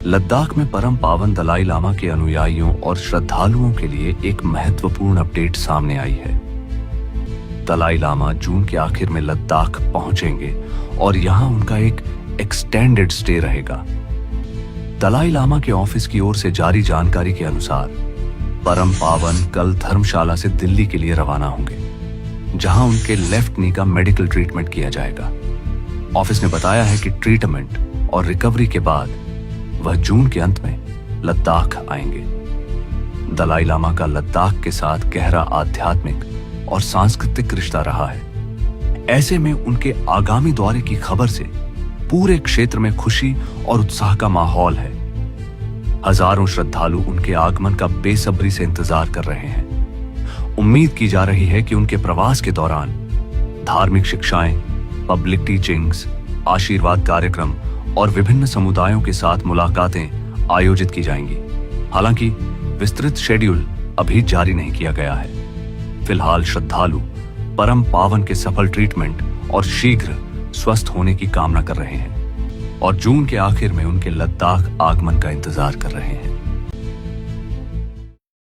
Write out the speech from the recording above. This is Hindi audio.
लद्दाख में परम पावन दलाई लामा के अनुयायियों और श्रद्धालुओं के लिए एक महत्वपूर्ण अपडेट सामने आई है। दलाई लामा जून के आखिर में लद्दाख पहुंचेंगे और यहां उनका एक एक्सटेंडेड स्टे रहेगा। दलाई लामा के ऑफिस की ओर से जारी जानकारी के अनुसार परम पावन कल धर्मशाला से दिल्ली के लिए रवाना होंगे, जहां उनके लेफ्ट नी का मेडिकल ट्रीटमेंट किया जाएगा। ऑफिस ने बताया है कि ट्रीटमेंट और रिकवरी के बाद वह जून के अंत में लद्दाख आएंगे। दलाई लामा का लद्दाख के साथ गहरा आध्यात्मिक और सांस्कृतिक रिश्ता रहा है। ऐसे में उनके आगामी दौरे की खबर से पूरे क्षेत्र में खुशी और उत्साह का माहौल है। हजारों श्रद्धालु उनके आगमन का बेसब्री से इंतजार कर रहे हैं। उम्मीद की जा रही है कि उनके प्रवास के दौरान धार्मिक शिक्षाएं, पब्लिक टीचिंग्स, आशीर्वाद कार्यक्रम और विभिन्न समुदायों के साथ मुलाकातें आयोजित की जाएंगी। हालांकि विस्तृत शेड्यूल अभी जारी नहीं किया गया है। फिलहाल श्रद्धालु परम पावन के सफल ट्रीटमेंट और शीघ्र स्वस्थ होने की कामना कर रहे हैं और जून के आखिर में उनके लद्दाख आगमन का इंतजार कर रहे हैं।